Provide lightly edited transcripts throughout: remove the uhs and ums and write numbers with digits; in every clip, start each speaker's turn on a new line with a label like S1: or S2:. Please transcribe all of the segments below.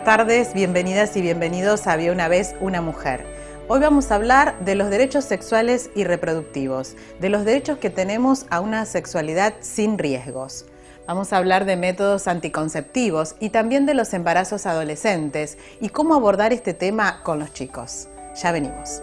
S1: buenas tardes, bienvenidas y bienvenidos a Había una vez una mujer. Hoy vamos a hablar de los derechos sexuales y reproductivos, de los derechos que tenemos a una sexualidad sin riesgos. Vamos a hablar de métodos anticonceptivos y también de los embarazos adolescentes y cómo abordar este tema con los chicos. Ya venimos.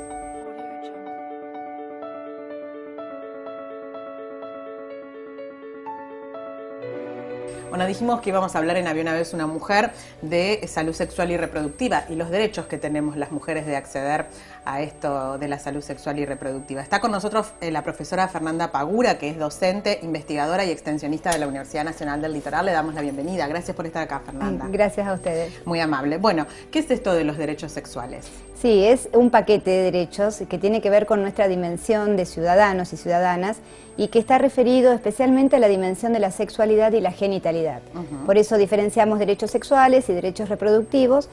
S1: Bueno, dijimos que íbamos a hablar en Había una vez una mujer de salud sexual y reproductiva y los derechos que tenemos las mujeres de acceder a esto de la salud sexual y reproductiva. Está con nosotros la profesora Fernanda Pagura, que es docente, investigadora y extensionista de la Universidad Nacional del Litoral. Le damos la bienvenida. Gracias por estar acá, Fernanda.
S2: Gracias a ustedes.
S1: Muy amable. Bueno, ¿qué es esto de los derechos sexuales?
S2: Sí, es un paquete de derechos que tiene que ver con nuestra dimensión de ciudadanos y ciudadanas y que está referido especialmente a la dimensión de la sexualidad y la genitalidad. Por eso diferenciamos derechos sexuales y derechos reproductivos,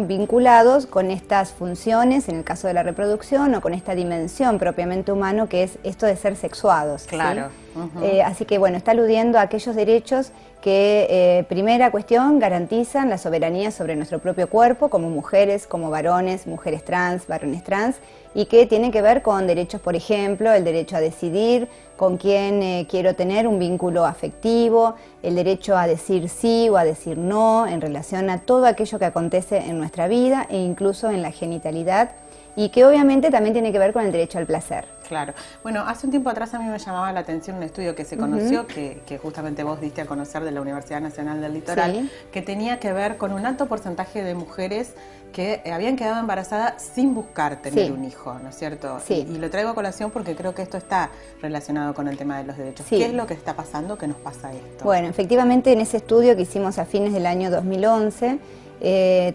S2: vinculados con estas funciones, en el caso de la reproducción, o con esta dimensión propiamente humana que es esto de ser sexuados.
S1: Claro.
S2: ¿Sí? Así que bueno, está aludiendo a aquellos derechos que, primera cuestión, garantizan la soberanía sobre nuestro propio cuerpo como mujeres, como varones, mujeres trans, varones trans, y que tienen que ver con derechos, por ejemplo, el derecho a decidir con quién quiero tener un vínculo afectivo, el derecho a decir sí o a decir no en relación a todo aquello que acontece en nuestra vida e incluso en la genitalidad, y que obviamente también tiene que ver con el derecho al placer.
S1: Claro. Bueno, hace un tiempo atrás a mí me llamaba la atención un estudio que se conoció, que justamente vos diste a conocer de la Universidad Nacional del Litoral,
S2: sí,
S1: que tenía que ver con un alto porcentaje de mujeres que habían quedado embarazadas sin buscar tener un hijo, ¿no es cierto?
S2: Sí.
S1: Y lo traigo a colación porque creo que esto está relacionado con el tema de los derechos.
S2: Sí.
S1: ¿Qué es lo que está pasando que nos pasa esto?
S2: Bueno, efectivamente en ese estudio que hicimos a fines del año 2011,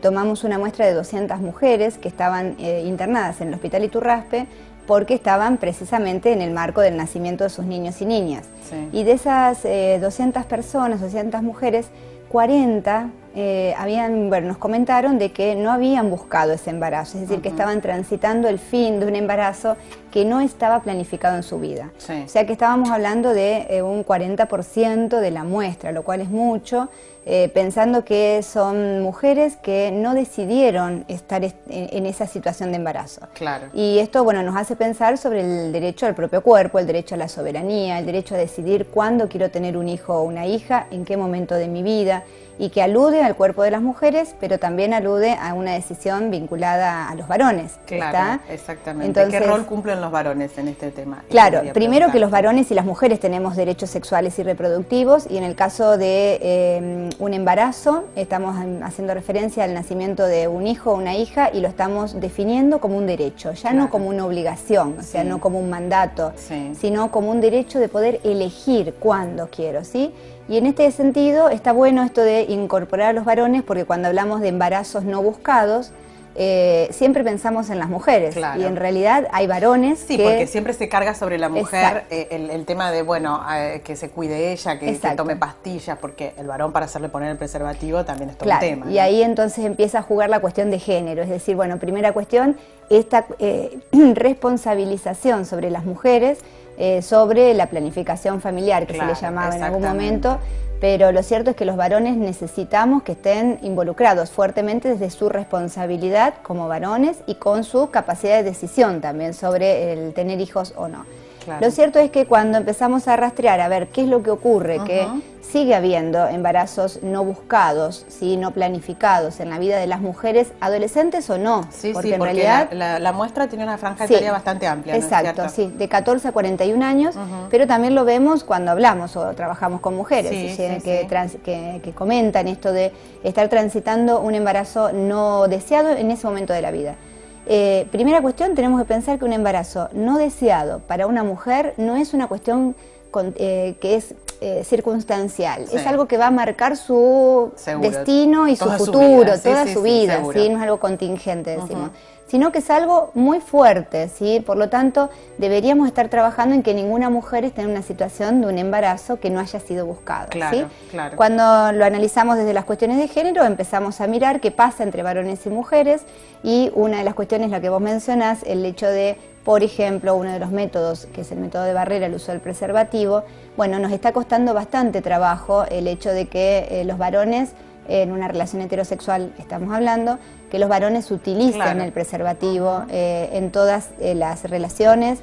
S2: tomamos una muestra de 200 mujeres que estaban internadas en el Hospital Iturraspe porque estaban precisamente en el marco del nacimiento de sus niños y niñas.
S1: Sí.
S2: Y de esas 200 personas, 200 mujeres, 40 nos comentaron de que no habían buscado ese embarazo, es decir, que estaban transitando el fin de un embarazo que no estaba planificado en su vida.
S1: Sí.
S2: O sea que estábamos hablando de un 40% de la muestra, lo cual es mucho, pensando que son mujeres que no decidieron estar en esa situación de embarazo.
S1: Claro.
S2: Y esto, bueno, nos hace pensar sobre el derecho al propio cuerpo, el derecho a la soberanía, el derecho a decidir cuándo quiero tener un hijo o una hija, en qué momento de mi vida, y que alude al cuerpo de las mujeres, pero también alude a una decisión vinculada a los varones.
S1: Claro, exactamente.
S2: Entonces,
S1: ¿qué rol cumplen los varones en este tema?
S2: Claro, primero que los varones y las mujeres tenemos derechos sexuales y reproductivos, y en el caso de un embarazo, estamos haciendo referencia al nacimiento de un hijo o una hija y lo estamos definiendo como un derecho, ya no como una obligación, o sea, no como un mandato, sino como un derecho de poder elegir cuándo quiero, ¿sí? Y en este sentido está bueno esto de incorporar a los varones, porque cuando hablamos de embarazos no buscados, siempre pensamos en las mujeres, y en realidad hay varones que...
S1: porque siempre se carga sobre la mujer el tema de, que se cuide ella, que tome pastillas, porque el varón para hacerle poner el preservativo también es todo un tema, ¿no?
S2: Y ahí entonces empieza a jugar la cuestión de género, es decir, bueno, primera cuestión, esta responsabilización sobre las mujeres, sobre la planificación familiar, que se le llamaba en algún momento, pero lo cierto es que los varones necesitamos que estén involucrados fuertemente desde su responsabilidad como varones y con su capacidad de decisión también sobre el tener hijos o no. Claro. Lo cierto es que cuando empezamos a rastrear a ver qué es lo que ocurre, que sigue habiendo embarazos no buscados, ¿sí? No planificados en la vida de las mujeres, adolescentes o no.
S1: Porque en realidad la muestra tiene una franja etaria bastante amplia, ¿no es cierto?
S2: Sí, de 14 a 41 años, pero también lo vemos cuando hablamos o trabajamos con mujeres, que comentan esto de estar transitando un embarazo no deseado en ese momento de la vida. Primera cuestión, tenemos que pensar que un embarazo no deseado para una mujer no es una cuestión que es circunstancial, es algo que va a marcar su destino y su futuro, toda su vida, no es algo contingente, decimos, sino que es algo muy fuerte, ¿sí? Por lo tanto, deberíamos estar trabajando en que ninguna mujer esté en una situación de un embarazo que no haya sido buscado, ¿sí?
S1: Claro.
S2: Cuando lo analizamos desde las cuestiones de género, empezamos a mirar qué pasa entre varones y mujeres, y una de las cuestiones, la que vos mencionás, el hecho de, por ejemplo, uno de los métodos, que es el método de barrera, el uso del preservativo, bueno, nos está costando bastante trabajo el hecho de que los varones en una relación heterosexual estamos hablando, que los varones utilicen el preservativo en todas las relaciones,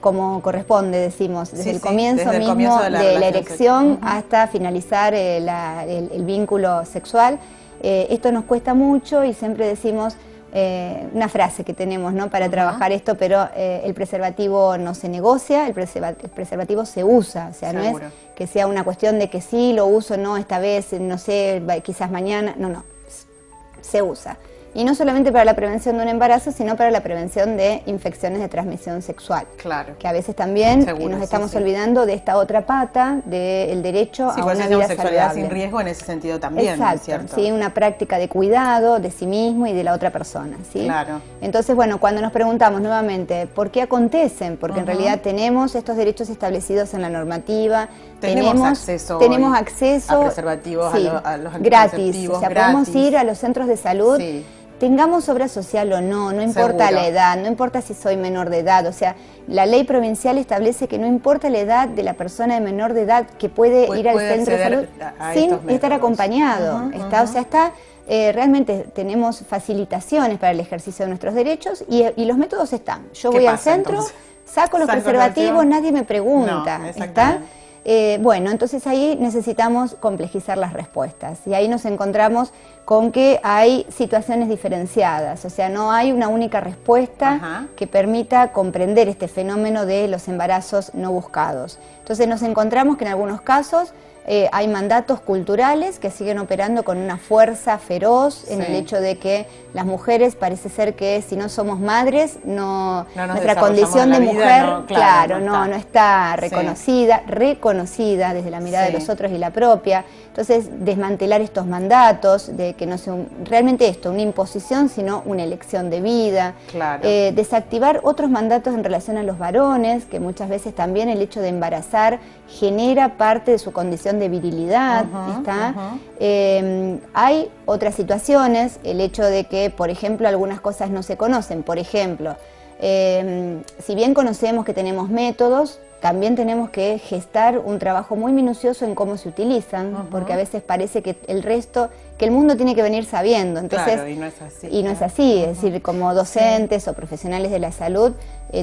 S2: como corresponde, decimos, desde el comienzo mismo de la erección hasta finalizar el vínculo sexual. Esto nos cuesta mucho y siempre decimos una frase que tenemos, ¿no?, para trabajar esto, pero el preservativo no se negocia, el preservativo se usa, o sea, no es que sea una cuestión de que sí, lo uso, no, esta vez, no sé, quizás mañana, no, se usa. Y no solamente para la prevención de un embarazo, sino para la prevención de infecciones de transmisión sexual. Claro. Que a veces también nos estamos olvidando de esta otra pata, del derecho a una vida
S1: sexualidad sin riesgo en ese sentido también.
S2: Exacto, ¿cierto? Sí, una práctica de cuidado de sí mismo y de la otra persona, ¿sí? Claro. Entonces, bueno, cuando nos preguntamos nuevamente por qué acontecen, porque en realidad tenemos estos derechos establecidos en la normativa, tenemos acceso a
S1: preservativos, a los
S2: gratis, o sea, podemos ir a los centros de salud. Tengamos obra social o no, no importa la edad, no importa si soy menor de edad, o sea, la ley provincial establece que no importa la edad de la persona de menor de edad que pude ir al centro de salud sin estar acompañado. O sea, realmente tenemos facilitaciones para el ejercicio de nuestros derechos y los métodos están. Yo voy al centro, saco los preservativos, nadie me pregunta, ¿está? Bueno, entonces ahí necesitamos complejizar las respuestas y ahí nos encontramos con que hay situaciones diferenciadas, o sea, no hay una única respuesta que permita comprender este fenómeno de los embarazos no buscados. Entonces nos encontramos que en algunos casos hay mandatos culturales que siguen operando con una fuerza feroz en el hecho de que las mujeres parece ser que si no somos madres, nuestra condición de mujer, no está reconocida desde la mirada de los otros y la propia. Entonces, desmantelar estos mandatos, de que no sea realmente esto, una imposición, sino una elección de vida. Desactivar otros mandatos en relación a los varones, que muchas veces también el hecho de embarazar genera parte de su condición de virilidad. Hay otras situaciones, el hecho de que, por ejemplo, algunas cosas no se conocen. Por ejemplo, si bien conocemos que tenemos métodos, también tenemos que gestar un trabajo muy minucioso en cómo se utilizan, porque a veces parece que el mundo tiene que venir sabiendo. Entonces,
S1: y no es así.
S2: Y no es así, es decir, como docentes o profesionales de la salud,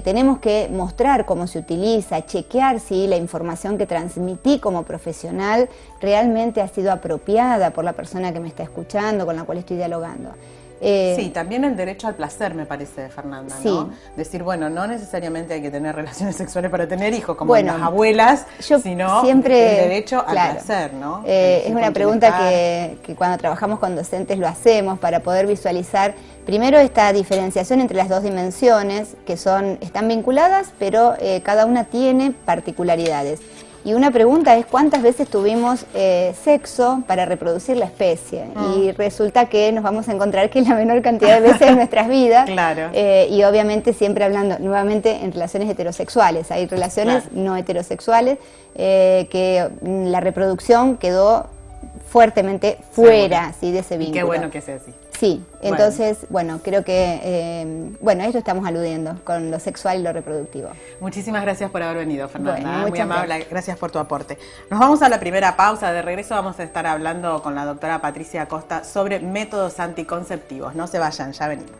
S2: tenemos que mostrar cómo se utiliza, chequear si la información que transmití como profesional realmente ha sido apropiada por la persona que me está escuchando, con la cual estoy dialogando.
S1: Sí, también el derecho al placer, me parece, Fernanda, ¿no? Decir, bueno, no necesariamente hay que tener relaciones sexuales para tener hijos, como las abuelas, sino siempre, el derecho al placer, ¿no?
S2: Es una pregunta que cuando trabajamos con docentes lo hacemos para poder visualizar, primero, esta diferenciación entre las dos dimensiones, que están vinculadas, pero cada una tiene particularidades. Y una pregunta es cuántas veces tuvimos sexo para reproducir la especie. Y resulta que nos vamos a encontrar que es la menor cantidad de veces en nuestras vidas. Y obviamente siempre hablando nuevamente en relaciones heterosexuales. Hay relaciones no heterosexuales que la reproducción quedó fuertemente fuera de ese vínculo.
S1: Y qué bueno que sea así.
S2: Sí, entonces, bueno, creo que, a esto estamos aludiendo con lo sexual y lo reproductivo.
S1: Muchísimas gracias por haber venido, Fernanda. Muy amable, gracias por tu aporte. Nos vamos a la primera pausa. De regreso vamos a estar hablando con la doctora Patricia Acosta sobre métodos anticonceptivos. No se vayan, ya venimos.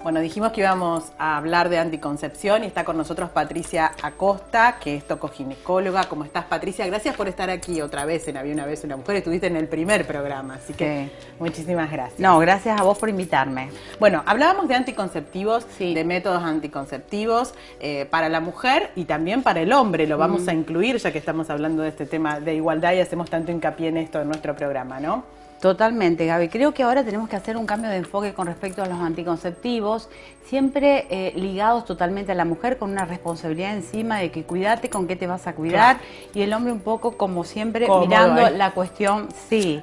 S1: Bueno, dijimos que íbamos a hablar de anticoncepción y está con nosotros Patricia Acosta, que es tocoginecóloga. ¿Cómo estás, Patricia? Gracias por estar aquí otra vez en Había una vez una mujer. Estuviste en el primer programa, así que muchísimas gracias.
S3: No, gracias a vos por invitarme.
S1: Bueno, hablábamos de anticonceptivos, de métodos anticonceptivos para la mujer y también para el hombre. Lo vamos a incluir, ya que estamos hablando de este tema de igualdad y hacemos tanto hincapié en esto en nuestro programa, ¿no?
S3: Totalmente, Gaby. Creo que ahora tenemos que hacer un cambio de enfoque con respecto a los anticonceptivos, siempre ligados totalmente a la mujer con una responsabilidad encima de que cuídate con qué te vas a cuidar, y el hombre un poco como siempre
S1: cómodo,
S3: mirando la cuestión, sí,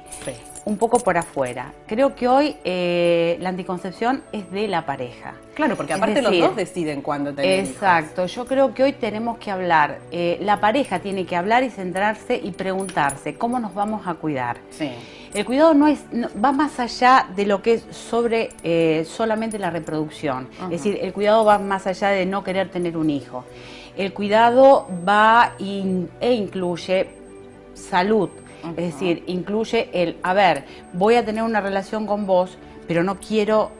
S3: un poco por afuera. Creo que hoy la anticoncepción es de la pareja.
S1: Claro, porque aparte los dos deciden cuándo tener
S3: exacto,
S1: hijos.
S3: Yo creo que hoy tenemos que hablar, la pareja tiene que hablar y centrarse y preguntarse cómo nos vamos a cuidar.
S1: Sí.
S3: El cuidado va más allá de lo que es sobre solamente la reproducción. Es decir, el cuidado va más allá de no querer tener un hijo. El cuidado va e incluye salud. Es decir, incluye voy a tener una relación con vos, pero no quiero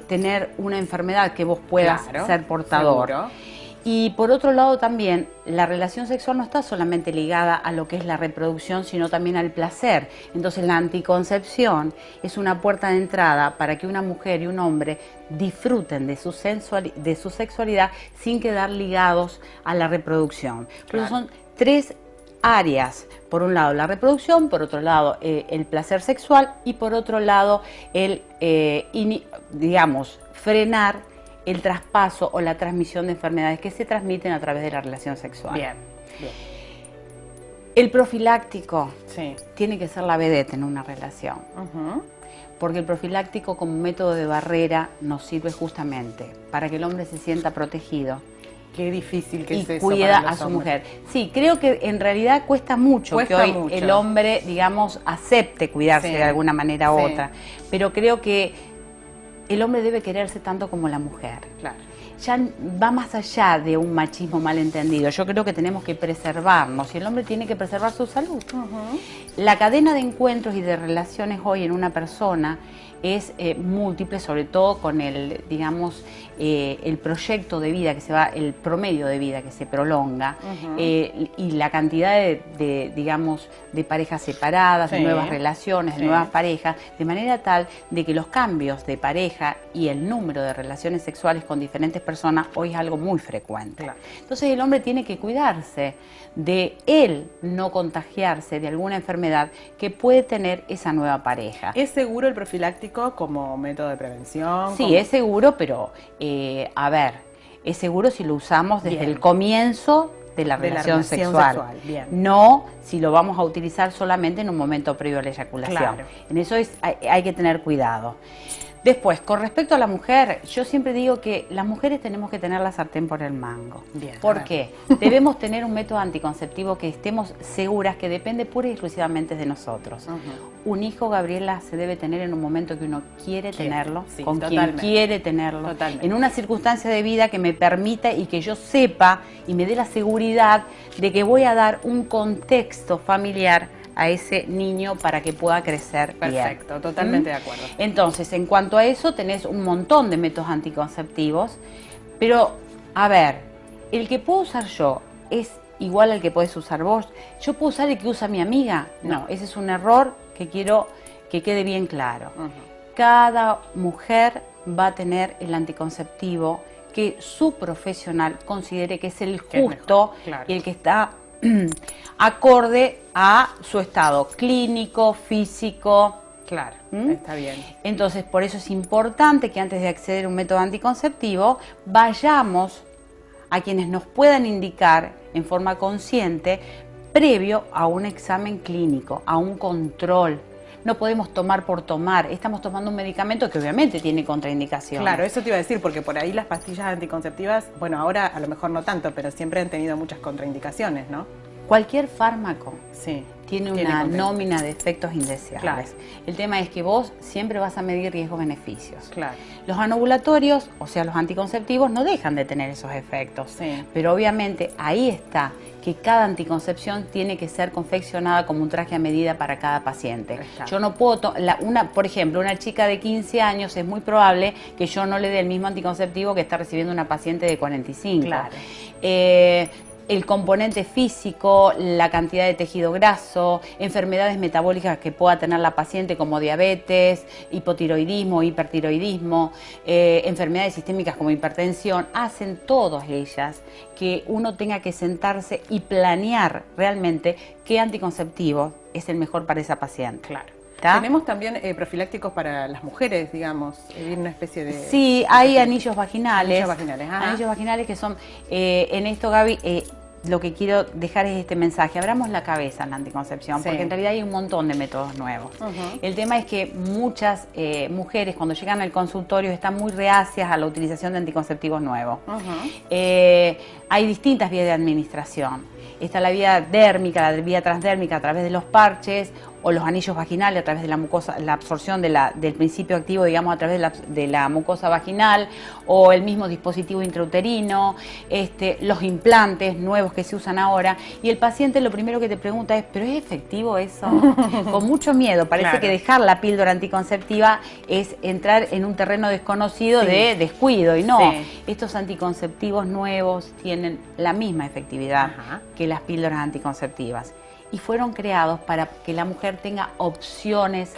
S3: tener una enfermedad que vos puedas ser portador. Seguro. Y por otro lado también, la relación sexual no está solamente ligada a lo que es la reproducción, sino también al placer. Entonces la anticoncepción es una puerta de entrada para que una mujer y un hombre disfruten de su sexualidad sin quedar ligados a la reproducción. Por eso son tres áreas. Por un lado la reproducción, por otro lado el placer sexual y por otro lado frenar el traspaso o la transmisión de enfermedades que se transmiten a través de la relación sexual.
S1: Bien.
S3: El profiláctico tiene que ser la vedette en una relación. Porque el profiláctico como método de barrera nos sirve justamente para que el hombre se sienta protegido.
S1: Qué difícil que es eso
S3: cuida
S1: para
S3: a su
S1: hombres.
S3: mujer. Sí, creo que en realidad cuesta mucho que hoy el hombre, digamos, acepte cuidarse de alguna manera u otra. Pero creo que el hombre debe quererse tanto como la mujer.
S1: Claro.
S3: Ya va más allá de un machismo malentendido. Yo creo que tenemos que preservarnos y el hombre tiene que preservar su salud. La cadena de encuentros y de relaciones hoy en una persona es múltiple, sobre todo con el, digamos, el proyecto de vida que se va, el promedio de vida que se prolonga, y la cantidad digamos, de parejas separadas, de nuevas relaciones, de nuevas parejas, de manera tal de que los cambios de pareja y el número de relaciones sexuales con diferentes personas hoy es algo muy frecuente. Claro. Entonces el hombre tiene que cuidarse de él no contagiarse de alguna enfermedad que puede tener esa nueva pareja.
S1: ¿Es seguro el profiláctico como método de prevención?
S3: Sí, es seguro, pero es seguro si lo usamos desde el comienzo de la relación sexual. No si lo vamos a utilizar solamente en un momento previo a la eyaculación. Claro. En eso hay que tener cuidado. Después, con respecto a la mujer, yo siempre digo que las mujeres tenemos que tener la sartén por el mango. ¿Por qué? Debemos tener un método anticonceptivo que estemos seguras que depende pura y exclusivamente de nosotros. Un hijo, Gabriela, se debe tener en un momento que uno quiere tenerlo, con quien quiere tenerlo, en una circunstancia de vida que me permita y que yo sepa y me dé la seguridad de que voy a dar un contexto familiar a ese niño para que pueda crecer bien.
S1: Perfecto, totalmente de acuerdo.
S3: Entonces, en cuanto a eso, tenés un montón de métodos anticonceptivos, pero, el que puedo usar yo es igual al que podés usar vos. ¿Yo puedo usar el que usa mi amiga? No, ese es un error que quiero que quede bien claro. Cada mujer va a tener el anticonceptivo que su profesional considere que es el justo y el que está acorde a su estado clínico, físico.
S1: Claro, está bien.
S3: Entonces, por eso es importante que antes de acceder a un método anticonceptivo, vayamos a quienes nos puedan indicar en forma consciente, previo a un examen clínico, a un control. No podemos tomar por tomar, estamos tomando un medicamento que obviamente tiene contraindicaciones.
S1: Claro, eso te iba a decir, porque por ahí las pastillas anticonceptivas, bueno, ahora a lo mejor no tanto, pero siempre han tenido muchas contraindicaciones, ¿no?
S3: Cualquier fármaco tiene una nómina de efectos indeseables.
S1: Claro.
S3: El tema es que vos siempre vas a medir riesgos-beneficios.
S1: Claro.
S3: Los anovulatorios, o sea, los anticonceptivos, no dejan de tener esos efectos. Pero obviamente ahí está que cada anticoncepción tiene que ser confeccionada como un traje a medida para cada paciente. Yo no puedo, por ejemplo, una chica de 15 años es muy probable que yo no le dé el mismo anticonceptivo que está recibiendo una paciente de 45. Claro. El componente físico, la cantidad de tejido graso, enfermedades metabólicas que pueda tener la paciente como diabetes, hipotiroidismo, hipertiroidismo, enfermedades sistémicas como hipertensión, hacen todas ellas que uno tenga que sentarse y planear realmente qué anticonceptivo es el mejor para esa paciente.
S1: Claro. Tenemos también profilácticos para las mujeres, digamos, una especie de...
S3: Sí, hay anillos vaginales.
S1: Anillos vaginales, ajá.
S3: Anillos vaginales que son, en esto, Gaby, lo que quiero dejar es este mensaje: abramos la cabeza en la anticoncepción, porque en realidad hay un montón de métodos nuevos. El tema es que muchas mujeres cuando llegan al consultorio están muy reacias a la utilización de anticonceptivos nuevos. Hay distintas vías de administración. Está la vía dérmica, la vía transdérmica a través de los parches, o los anillos vaginales a través de la mucosa, la absorción del principio activo, digamos, a través de la mucosa vaginal, o el mismo dispositivo intrauterino, los implantes nuevos que se usan ahora, y el paciente lo primero que te pregunta es: ¿pero es efectivo eso? Con mucho miedo, parece que dejar la píldora anticonceptiva es entrar en un terreno desconocido de descuido, y no, estos anticonceptivos nuevos tienen la misma efectividad que las píldoras anticonceptivas. Y fueron creados para que la mujer tenga opciones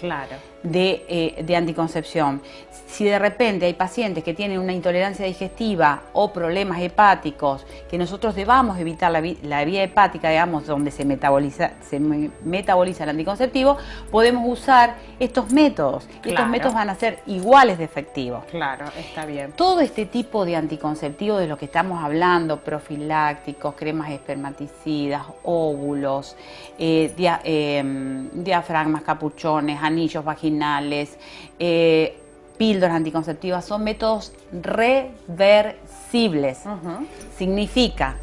S3: de anticoncepción. Si de repente hay pacientes que tienen una intolerancia digestiva o problemas hepáticos, que nosotros debamos evitar la vía hepática, digamos, donde se metaboliza el anticonceptivo, podemos usar estos métodos. Estos métodos van a ser iguales de efectivos.
S1: Claro, está bien.
S3: Todo este tipo de anticonceptivos de los que estamos hablando, profilácticos, cremas espermaticidas, óvulos, diafragmas, capuchones, anillos vaginales, píldoras anticonceptivas, son métodos reversibles. Significa,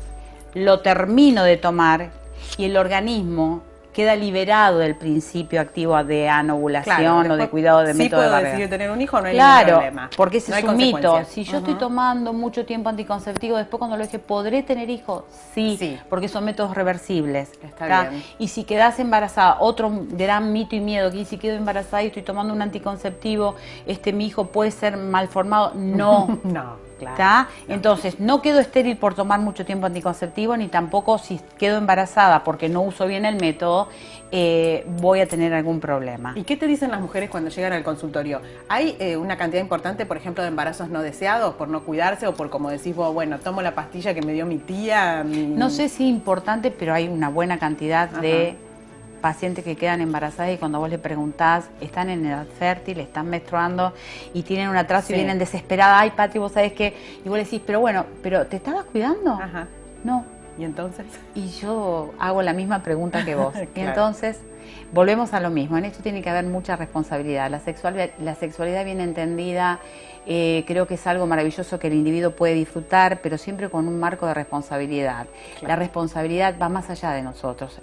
S3: lo termino de tomar y el organismo queda liberado del principio activo de anovulación o de cuidado de método de barrera.
S1: Sí, puedo decidir tener un hijo, no hay ningún problema.
S3: Porque ese es un mito. Si yo estoy tomando mucho tiempo anticonceptivo, después cuando lo deje, ¿podré tener hijos? Sí, porque son métodos reversibles. Está bien. Y si quedas embarazada, otro gran mito y miedo, que si quedo embarazada y estoy tomando un anticonceptivo, mi hijo puede ser malformado. No.
S1: No.
S3: Claro. Entonces, no quedo estéril por tomar mucho tiempo anticonceptivo, ni tampoco si quedo embarazada porque no uso bien el método, voy a tener algún problema.
S1: ¿Y qué te dicen las mujeres cuando llegan al consultorio? ¿Hay una cantidad importante, por ejemplo, de embarazos no deseados por no cuidarse o por, como decís vos, bueno, tomo la pastilla que me dio mi tía?
S3: No sé si es importante, pero hay una buena cantidad de pacientes que quedan embarazadas y cuando vos le preguntás, están en edad fértil, están menstruando y tienen un atraso y vienen desesperadas. Ay, Patri, vos sabés que... Y vos le decís, pero bueno, ¿pero te estabas cuidando? No.
S1: ¿Y entonces?
S3: Y yo hago la misma pregunta que vos. Y entonces volvemos a lo mismo. En esto tiene que haber mucha responsabilidad. La sexualidad bien entendida, creo que es algo maravilloso que el individuo puede disfrutar, pero siempre con un marco de responsabilidad. La responsabilidad va más allá de nosotros.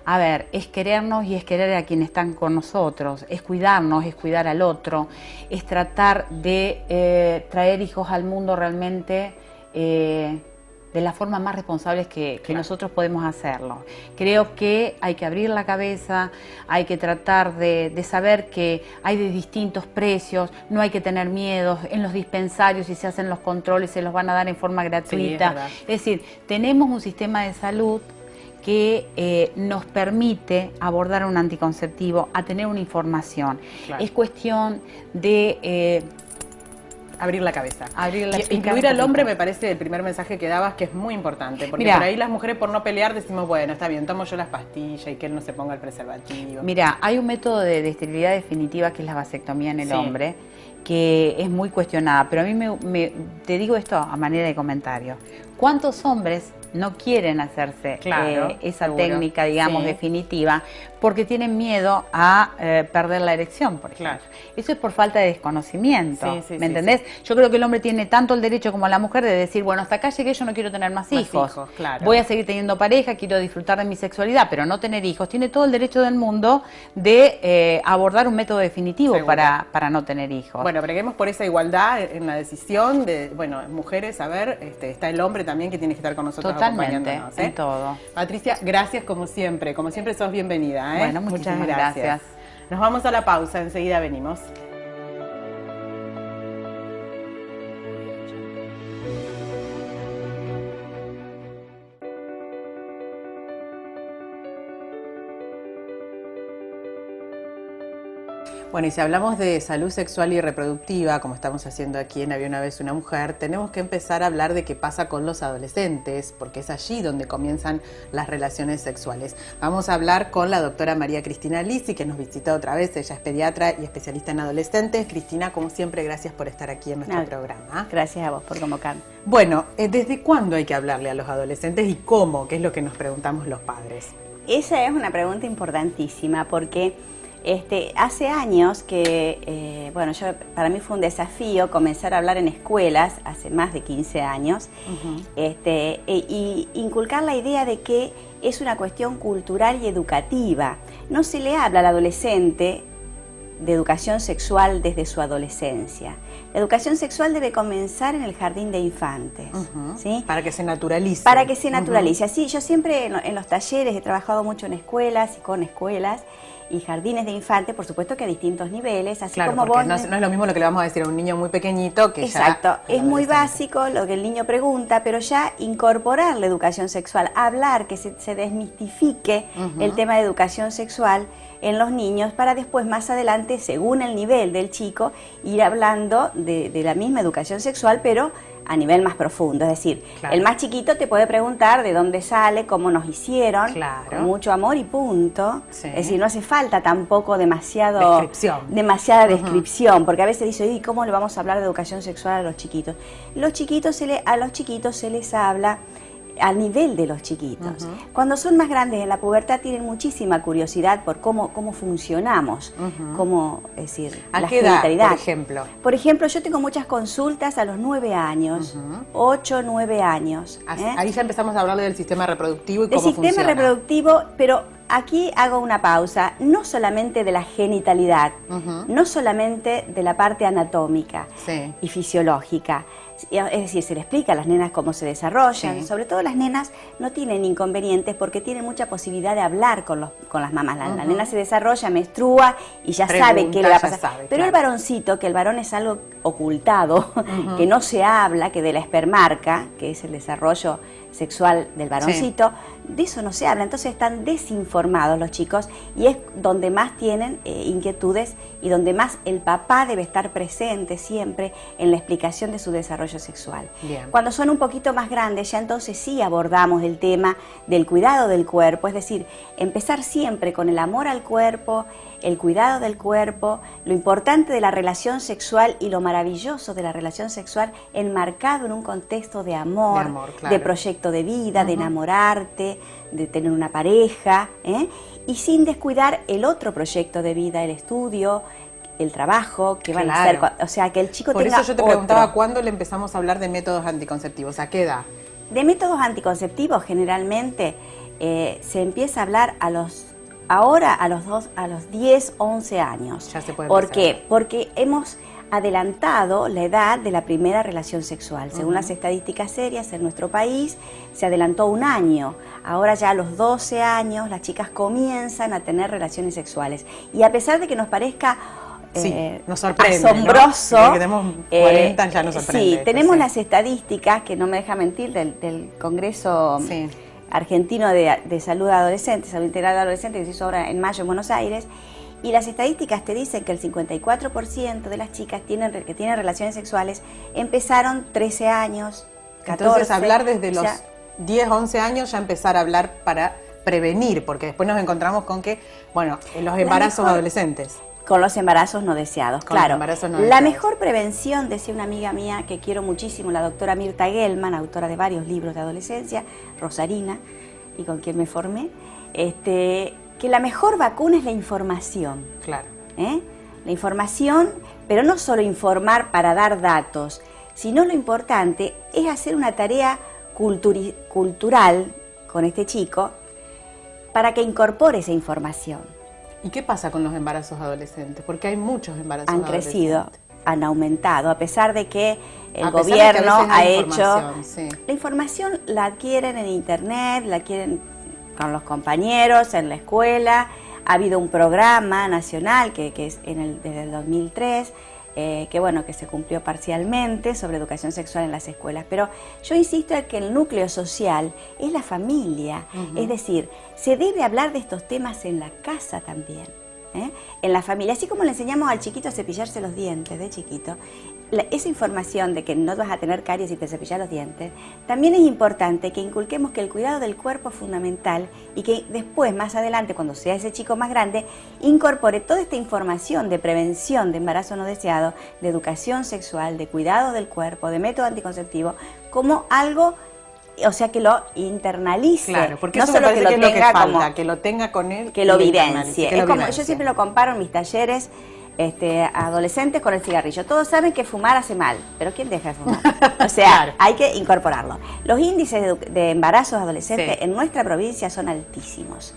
S3: A ver, es querernos y es querer a quienes están con nosotros, es cuidarnos, es cuidar al otro, es tratar de traer hijos al mundo realmente de la forma más responsable que nosotros podemos hacerlo. Creo que hay que abrir la cabeza, hay que tratar de saber que hay de distintos precios, no hay que tener miedos. En los dispensarios, si se hacen los controles, se los van a dar en forma gratuita. Es decir, tenemos un sistema de salud que nos permite abordar un anticonceptivo, a tener una información. Es cuestión de...
S1: abrir la cabeza. Incluir al hombre me parece el primer mensaje que dabas, que es muy importante, porque por ahí las mujeres, por no pelear, decimos, bueno, está bien, tomo yo las pastillas y que él no se ponga el preservativo.
S3: Mira, hay un método de esterilidad definitiva que es la vasectomía en el hombre, que es muy cuestionada, pero a mí te digo esto a manera de comentario. ¿Cuántos hombres no quieren hacerse esa técnica, digamos, definitiva, porque tienen miedo a perder la erección, por ejemplo? Eso es por falta de desconocimiento, ¿me entendés? Yo creo que el hombre tiene tanto el derecho como la mujer de decir, bueno, hasta acá llegué, yo no quiero tener más hijos. Voy a seguir teniendo pareja, quiero disfrutar de mi sexualidad, pero no tener hijos. Tiene todo el derecho del mundo de abordar un método definitivo para no tener hijos.
S1: Bueno, breguemos por esa igualdad en la decisión de, bueno, mujeres, a ver, está el hombre también que tiene que estar con nosotros.
S3: Totalmente, en todo.
S1: Patricia, gracias como siempre sos bienvenida.
S3: Bueno, muchas gracias.
S1: Nos vamos a la pausa, enseguida venimos. Bueno, y si hablamos de salud sexual y reproductiva, como estamos haciendo aquí en Había una vez una mujer, tenemos que empezar a hablar de qué pasa con los adolescentes, porque es allí donde comienzan las relaciones sexuales. Vamos a hablar con la doctora María Cristina Lisi, que nos visita otra vez. Ella es pediatra y especialista en adolescentes. Cristina, como siempre, gracias por estar aquí en nuestro programa.
S4: Gracias a vos por convocarme.
S1: Bueno, ¿desde cuándo hay que hablarle a los adolescentes y cómo? ¿Qué es lo que nos preguntamos los padres?
S4: Esa es una pregunta importantísima porque hace años que, para mí fue un desafío comenzar a hablar en escuelas, hace más de 15 años, y inculcar la idea de que es una cuestión cultural y educativa. No se le habla al adolescente de educación sexual desde su adolescencia. La educación sexual debe comenzar en el jardín de infantes, ¿sí?
S1: Para que se naturalice.
S4: Para que se naturalice. Así, yo siempre en los talleres he trabajado mucho en escuelas y con escuelas y jardines de infantes, por supuesto que a distintos niveles, así
S1: claro,
S4: como
S1: porque
S4: vos...
S1: no es lo mismo lo que le vamos a decir a un niño muy pequeñito que
S4: exacto,
S1: ya...
S4: es muy básico lo que el niño pregunta, pero ya incorporar la educación sexual, hablar, que se desmistifique el tema de educación sexual en los niños, para después más adelante, según el nivel del chico, ir hablando de la misma educación sexual, pero a nivel más profundo. Es decir, el más chiquito te puede preguntar de dónde sale, cómo nos hicieron, con mucho amor y punto. Sí. Es decir, no hace falta tampoco demasiada descripción, porque a veces dice, ¿y cómo le vamos a hablar de educación sexual a los chiquitos? A los chiquitos se les habla al nivel de los chiquitos. Cuando son más grandes en la pubertad tienen muchísima curiosidad por cómo funcionamos, cómo, es decir,
S1: la genitalidad. Por ejemplo?
S4: Por ejemplo, yo tengo muchas consultas a los 9 años, 8, 9 años.
S1: Ahí ya empezamos a hablar del sistema reproductivo y cómo funciona.
S4: El sistema reproductivo, pero aquí hago una pausa, no solamente de la genitalidad, no solamente de la parte anatómica y fisiológica. Es decir, se le explica a las nenas cómo se desarrollan, sobre todo las nenas no tienen inconvenientes porque tienen mucha posibilidad de hablar con las mamás. La nena se desarrolla, menstrua y ya sabe qué le va a pasar. Pero el varoncito, que el varón es algo ocultado, que no se habla, que de la espermarca, que es el desarrollo sexual del varoncito, de eso no se habla, entonces están desinformados los chicos y es donde más tienen inquietudes y donde más el papá debe estar presente siempre en la explicación de su desarrollo sexual. Bien. Cuando son un poquito más grandes ya entonces sí abordamos el tema del cuidado del cuerpo, es decir, empezar siempre con el amor al cuerpo, el cuidado del cuerpo, lo importante de la relación sexual y lo maravilloso de la relación sexual enmarcado en un contexto de amor, de proyecto de vida, de enamorarte, de tener una pareja, y sin descuidar el otro proyecto de vida, el estudio, el trabajo, que van a hacer, o sea, que el chico tenga
S1: Por eso yo te preguntaba, ¿cuándo le empezamos a hablar de métodos anticonceptivos? ¿A qué edad?
S4: De métodos anticonceptivos generalmente se empieza a hablar a los 10, 11 años.
S1: Ya se puede empezar.
S4: ¿Por qué? Porque hemos adelantado la edad de la primera relación sexual. Según las estadísticas serias en nuestro país, se adelantó un año. Ahora ya a los 12 años las chicas comienzan a tener relaciones sexuales. Y a pesar de que nos parezca
S1: nos sorprende,
S4: asombroso,
S1: ¿no? Que tenemos 40 ya nos sorprende.
S4: Sí, tenemos las estadísticas, que no me deja mentir, del Congreso Argentino de Salud Adolescente, Salud Integral de Adolescentes, que se hizo ahora en mayo en Buenos Aires, y las estadísticas te dicen que el 54% de las chicas que tienen relaciones sexuales empezaron 13 años, 14.
S1: Entonces hablar desde los 10, 11 años, ya empezar a hablar para prevenir, porque después nos encontramos con que, los embarazos adolescentes.
S4: Con los embarazos no deseados, claro. La mejor prevención, decía una amiga mía que quiero muchísimo, la doctora Mirta Gelman, autora de varios libros de adolescencia, rosarina, y con quien me formé, que la mejor vacuna es la información.
S1: Claro.
S4: La información, pero no solo informar para dar datos, sino lo importante es hacer una tarea cultural con este chico para que incorpore esa información.
S1: ¿Y qué pasa con los embarazos adolescentes? Porque hay muchos embarazos adolescentes.
S4: Han crecido, han aumentado, a pesar de que el gobierno ha hecho... La información la adquieren en internet, la adquieren con los compañeros, en la escuela. Ha habido un programa nacional que es desde el 2003, que se cumplió parcialmente, sobre educación sexual en las escuelas. Pero yo insisto en que el núcleo social es la familia, es decir, se debe hablar de estos temas en la casa también. en la familia, así como le enseñamos al chiquito a cepillarse los dientes de chiquito, esa información de que no vas a tener caries si te cepillas los dientes, también es importante que inculquemos que el cuidado del cuerpo es fundamental y que después, más adelante, cuando sea ese chico más grande, incorpore toda esta información de prevención de embarazo no deseado, de educación sexual, de cuidado del cuerpo, de método anticonceptivo, como algo, o sea, que lo internalice.
S1: Claro, porque
S4: no
S1: eso
S4: solo
S1: me parece
S4: que lo tenga
S1: falta,
S4: como,
S1: que lo tenga con él.
S4: que lo vivencie.
S1: Que lo
S4: como,
S1: vivencie.
S4: yo siempre lo comparo en mis talleres, adolescentes con el cigarrillo. Todos saben que fumar hace mal, pero ¿quién deja de fumar? O sea, claro, hay que incorporarlo. Los índices de embarazos adolescentes en nuestra provincia son altísimos.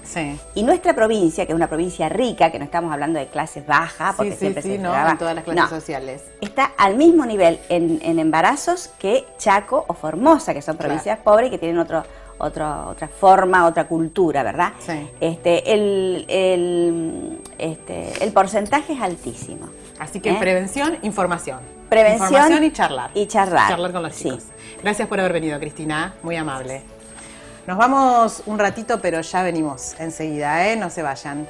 S4: Y nuestra provincia, que es una provincia rica, que no estamos hablando de clases bajas, porque siempre se esperaba,
S1: en todas las clases sociales.
S4: Está al mismo nivel en embarazos que Chaco o Formosa, que son provincias pobres y que tienen otra forma, otra cultura, ¿verdad? El porcentaje es altísimo.
S1: Así que prevención, información.
S4: Prevención
S1: y charlar.
S4: Y charlar.
S1: Charlar con los chicos. Gracias por haber venido, Cristina. Muy amable. Nos vamos un ratito, pero ya venimos enseguida, no se vayan.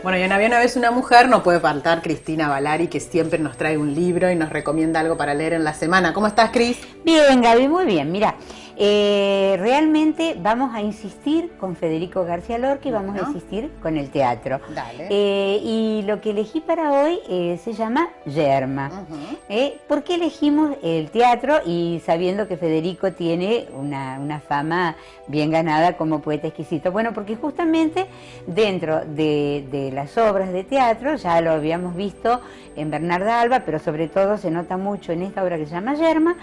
S1: Bueno, y en Había una vez una mujer no puede faltar Cristina Valari, que siempre nos trae un libro y nos recomienda algo para leer en la semana. ¿Cómo estás, Cris?
S5: Bien, Gaby, muy bien. Mira, realmente vamos a insistir con Federico García Lorca y vamos a insistir con el teatro.
S1: Dale.
S5: Y lo que elegí para hoy se llama Yerma. ¿Por qué elegimos el teatro? Y sabiendo que Federico tiene una fama bien ganada como poeta exquisito. Bueno, porque justamente dentro de las obras de teatro, ya lo habíamos visto en Bernarda Alba, pero sobre todo se nota mucho en esta obra que se llama Yerma,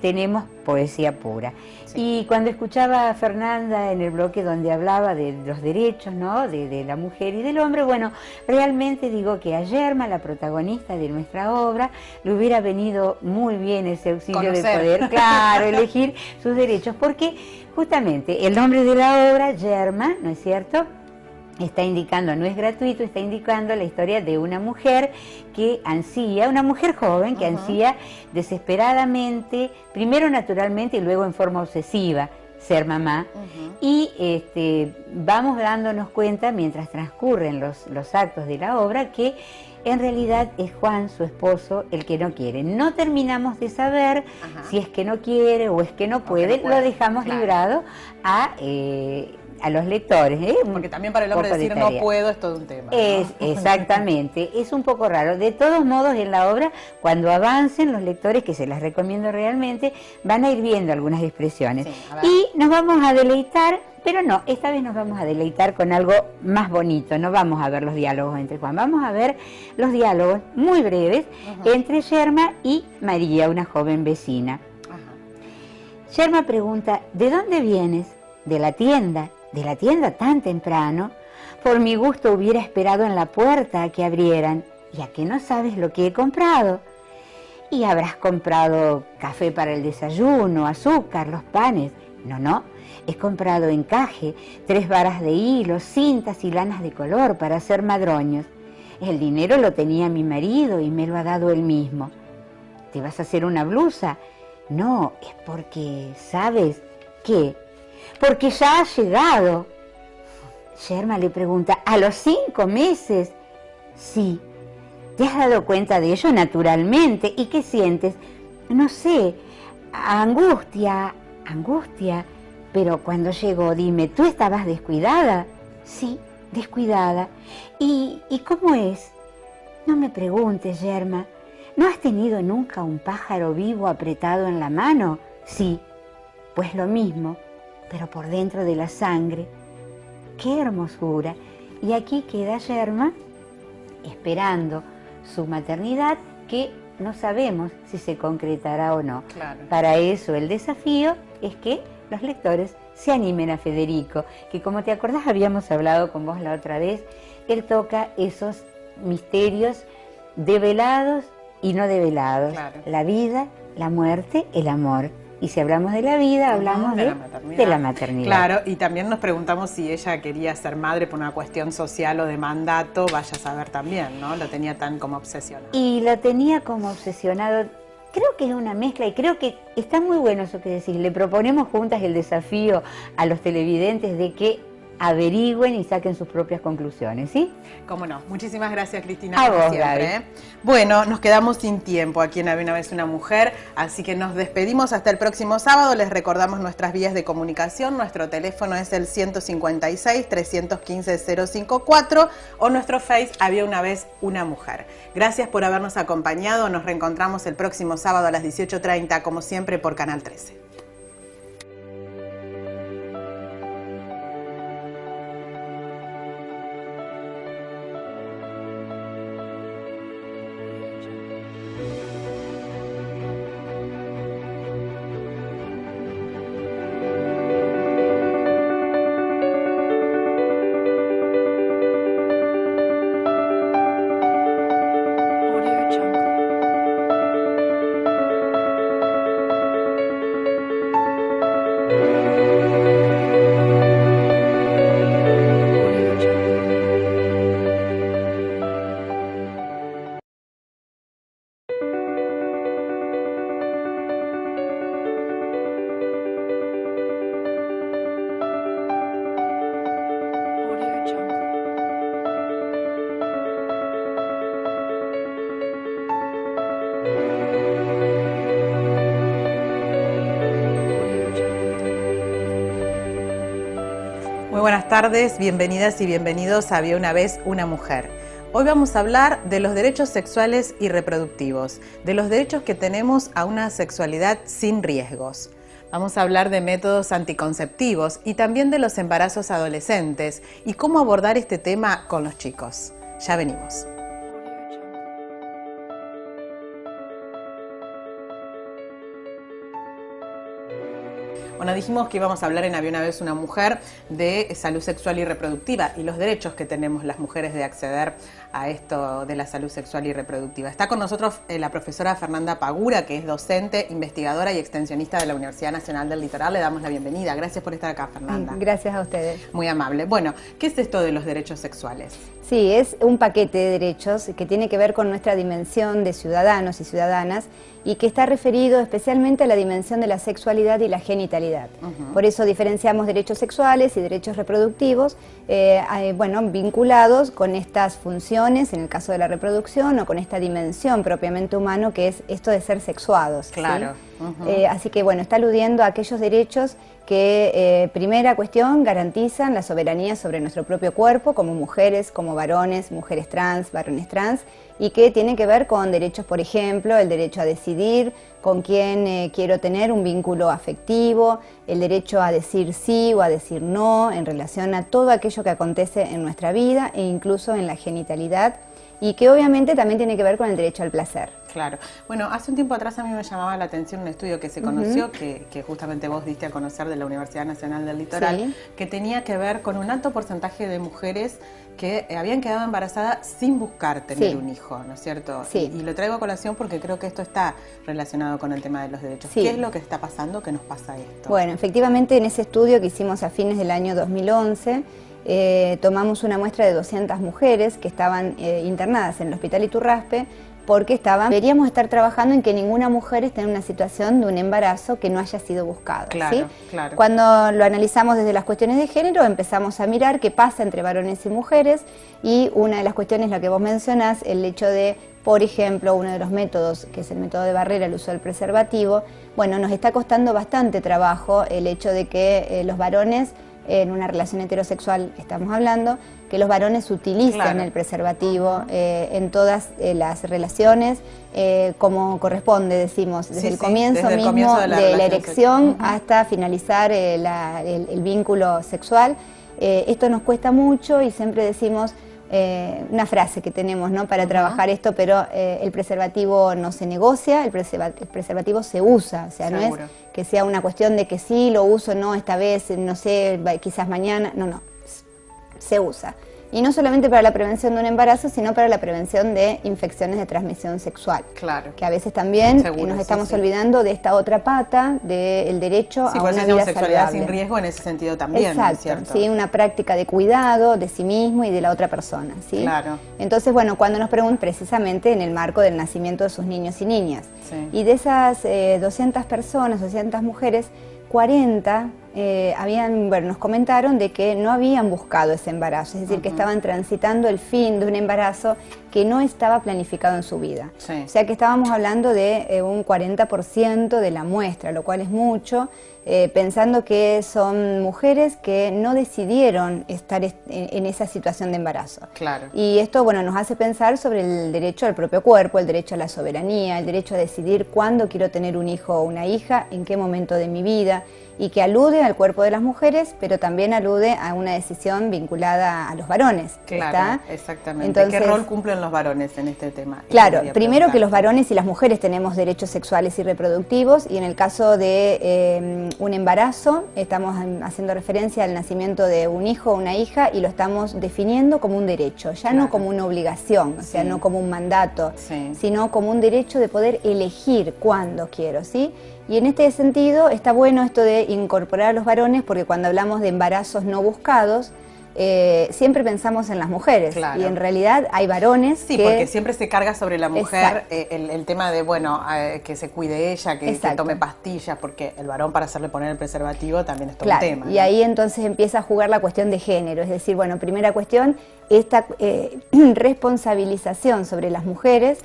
S5: tenemos poesía pura. Y cuando escuchaba a Fernanda en el bloque donde hablaba de los derechos, ¿no?, de la mujer y del hombre, bueno, realmente digo que a Yerma, la protagonista de nuestra obra, le hubiera venido muy bien ese auxilio de poder, claro, elegir sus derechos, porque justamente el nombre de la obra, Yerma, ¿no es cierto?, está indicando, no es gratuito, está indicando la historia de una mujer que ansía, una mujer joven que ansía desesperadamente, primero naturalmente y luego en forma obsesiva, ser mamá. Y vamos dándonos cuenta, mientras transcurren los actos de la obra, que en realidad es Juan, su esposo, el que no quiere. No terminamos de saber si es que no quiere o es que no puede, lo dejamos librado a los lectores.
S1: Porque también para el hombre decir no puedo es todo un tema, ¿no?
S5: Exactamente, es un poco raro. De todos modos, en la obra, cuando avancen los lectores, que se las recomiendo realmente, van a ir viendo algunas expresiones. Y nos vamos a deleitar, pero no, esta vez nos vamos a deleitar con algo más bonito. No vamos a ver los diálogos entre Juan, vamos a ver los diálogos muy breves entre Yerma y María, una joven vecina. Yerma pregunta, ¿de dónde vienes? De la tienda tan temprano. Por mi gusto hubiera esperado en la puerta a que abrieran. ¿Y a qué no sabes lo que he comprado? Y habrás comprado café para el desayuno, azúcar, los panes. No, he comprado encaje, 3 varas de hilo, cintas y lanas de color para hacer madroños. El dinero lo tenía mi marido y me lo ha dado él mismo. ¿Te vas a hacer una blusa? No, es porque, ¿sabes qué? Porque ya ha llegado. Yerma le pregunta, ¿a los 5 meses? Sí. ¿Te has dado cuenta de ello? Naturalmente. ¿Y qué sientes? No sé, angustia. Pero cuando llegó, dime, ¿tú estabas descuidada? Sí, descuidada. ¿Y cómo es? No me preguntes, Yerma. ¿No has tenido nunca un pájaro vivo apretado en la mano? Sí, pues lo mismo, pero por dentro de la sangre. ¡Qué hermosura! Y aquí queda Yerma esperando su maternidad, que no sabemos si se concretará o no.
S1: Claro.
S5: Para eso el desafío es que los lectores se animen a Federico, que como te acordás habíamos hablado con vos la otra vez, él toca esos misterios develados y no develados. Claro. La vida, la muerte, el amor. Y si hablamos de la vida, hablamos de la maternidad.
S1: Claro, y también nos preguntamos si ella quería ser madre por una cuestión social o de mandato, vaya a saber también, ¿no? Lo tenía tan como obsesionado.
S5: Y lo tenía como obsesionado creo que es una mezcla y creo que está muy bueno eso que decís. Le proponemos juntas el desafío a los televidentes de que averigüen y saquen sus propias conclusiones, ¿sí?
S1: Cómo no. Muchísimas gracias, Cristina,
S5: a
S1: como
S5: vos,
S1: siempre.
S5: Gaby.
S1: Bueno, nos quedamos sin tiempo aquí en Había una vez una mujer, así que nos despedimos hasta el próximo sábado. Les recordamos nuestras vías de comunicación. Nuestro teléfono es el 156-315-054 o nuestro Face Había una vez una mujer. Gracias por habernos acompañado. Nos reencontramos el próximo sábado a las 18:30, como siempre, por Canal 13. Muy buenas tardes, bienvenidas y bienvenidos a Había una vez una mujer. Hoy vamos a hablar de los derechos sexuales y reproductivos, de los derechos que tenemos a una sexualidad sin riesgos. Vamos a hablar de métodos anticonceptivos y también de los embarazos adolescentes y cómo abordar este tema con los chicos. Ya venimos. Bueno, dijimos que íbamos a hablar en Había una vez una mujer de salud sexual y reproductiva y los derechos que tenemos las mujeres de acceder a esto de la salud sexual y reproductiva. Está con nosotros la profesora Fernanda Pagura, que es docente, investigadora y extensionista de la Universidad Nacional del Litoral. Le damos la bienvenida. Gracias por estar acá, Fernanda.
S2: Gracias a ustedes.
S1: Muy amable. Bueno, ¿qué es esto de los derechos sexuales?
S2: Sí, es un paquete de derechos que tiene que ver con nuestra dimensión de ciudadanos y ciudadanas y que está referido especialmente a la dimensión de la sexualidad y la genitalidad. Por eso diferenciamos derechos sexuales y derechos reproductivos, vinculados con estas funciones, en el caso de la reproducción, o con esta dimensión propiamente humana, que es esto de ser sexuados.
S1: Claro.
S2: ¿Sí? Así que, bueno, está aludiendo a aquellos derechos que, primera cuestión, garantizan la soberanía sobre nuestro propio cuerpo, como mujeres, como varones, mujeres trans, varones trans, y que tienen que ver con derechos, por ejemplo, el derecho a decidir con quién quiero tener un vínculo afectivo, el derecho a decir sí o a decir no en relación a todo aquello que acontece en nuestra vida e incluso en la genitalidad, y que obviamente también tiene que ver con el derecho al placer.
S1: Claro. Bueno, hace un tiempo atrás a mí me llamaba la atención un estudio que se conoció, que justamente vos diste a conocer de la Universidad Nacional del Litoral, sí, que tenía que ver con un alto porcentaje de mujeres que habían quedado embarazadas sin buscar tener un hijo, ¿no es cierto?
S2: Sí.
S1: Y lo traigo a colación porque creo que esto está relacionado con el tema de los derechos.
S2: Sí.
S1: ¿Qué es lo que está pasando? ¿Qué nos pasa esto?
S2: Bueno, efectivamente en ese estudio que hicimos a fines del año 2011, tomamos una muestra de 200 mujeres que estaban internadas en el Hospital Iturraspe porque deberíamos estar trabajando en que ninguna mujer esté en una situación de un embarazo que no haya sido buscado.
S1: Claro,
S2: ¿sí?
S1: claro.
S2: Cuando lo analizamos desde las cuestiones de género, empezamos a mirar qué pasa entre varones y mujeres, y una de las cuestiones, la que vos mencionás, el hecho de, por ejemplo, uno de los métodos, que es el método de barrera, el uso del preservativo, bueno, nos está costando bastante trabajo el hecho de que los varones, en una relación heterosexual estamos hablando, que los varones utilizan el preservativo en todas las relaciones, como corresponde, decimos, desde el comienzo mismo de la erección hasta finalizar el vínculo sexual. Esto nos cuesta mucho y siempre decimos una frase que tenemos, ¿no?, para trabajar esto, pero el preservativo no se negocia, el preservativo se usa, o sea, no es que sea una cuestión de que sí, lo uso, no, esta vez, no sé, quizás mañana, no, se usa. Y no solamente para la prevención de un embarazo, sino para la prevención de infecciones de transmisión sexual.
S1: Claro.
S2: Que a veces también nos estamos olvidando de esta otra pata, del derecho a una vida
S1: sexualidad
S2: saludable.
S1: sin riesgo en ese sentido también.
S2: Exacto,
S1: ¿cierto?
S2: ¿sí? Una práctica de cuidado de sí mismo y de la otra persona. ¿Sí?
S1: Claro.
S2: Entonces, bueno, cuando nos preguntan precisamente en el marco del nacimiento de sus niños y niñas.
S1: Sí.
S2: Y de esas 200 personas, 200 mujeres, 40 nos comentaron de que no habían buscado ese embarazo, es decir, que estaban transitando el fin de un embarazo que no estaba planificado en su vida.
S1: Sí.
S2: O sea que estábamos hablando de un 40% de la muestra, lo cual es mucho, pensando que son mujeres que no decidieron estar en esa situación de embarazo.
S1: Claro.
S2: Y esto, bueno, nos hace pensar sobre el derecho al propio cuerpo, el derecho a la soberanía, el derecho a decidir cuándo quiero tener un hijo o una hija, en qué momento de mi vida, y que alude al cuerpo de las mujeres, pero también alude a una decisión vinculada a los varones.
S1: Claro, exactamente.
S2: Entonces,
S1: ¿qué rol cumplen los varones en este tema?
S2: Claro, primero que los varones y las mujeres tenemos derechos sexuales y reproductivos, y en el caso de un embarazo, estamos haciendo referencia al nacimiento de un hijo o una hija y lo estamos definiendo como un derecho, ya no como una obligación, o sea, no como un mandato, sino como un derecho de poder elegir cuándo quiero, ¿sí? Y en este sentido está bueno esto de incorporar a los varones, porque cuando hablamos de embarazos no buscados, siempre pensamos en las mujeres, claro. Y en realidad hay varones que...
S1: porque siempre se carga sobre la mujer el tema de, bueno, que se cuide ella, que tome pastillas, porque el varón para hacerle poner el preservativo también es todo un tema.
S2: Y ahí entonces empieza a jugar la cuestión de género, es decir, bueno, primera cuestión, esta responsabilización sobre las mujeres,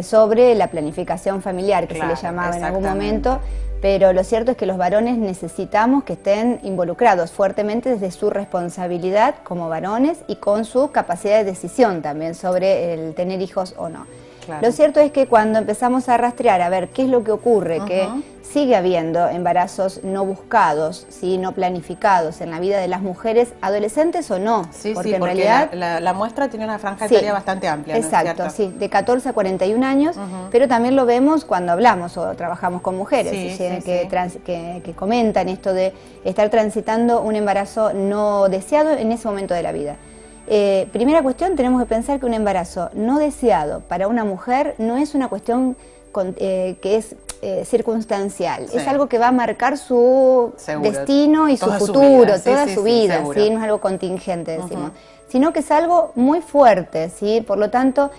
S2: sobre la planificación familiar, que se le llamaba en algún momento, pero lo cierto es que los varones necesitamos que estén involucrados fuertemente desde su responsabilidad como varones y con su capacidad de decisión también sobre el tener hijos o no. Claro. Lo cierto es que cuando empezamos a rastrear a ver qué es lo que ocurre, que sigue habiendo embarazos no buscados, ¿sí? No planificados en la vida de las mujeres, adolescentes o no.
S1: Porque en realidad la muestra tiene una franja etaria bastante amplia, ¿no es cierto?
S2: Exacto, sí, de 14 a 41 años, pero también lo vemos cuando hablamos o trabajamos con mujeres, que comentan esto de estar transitando un embarazo no deseado en ese momento de la vida. Primera cuestión, tenemos que pensar que un embarazo no deseado para una mujer no es una cuestión que es circunstancial, es algo que va a marcar su destino y su futuro, toda su vida, ¿sí? No es algo contingente, decimos, sino que es algo muy fuerte, ¿sí? Por lo tanto,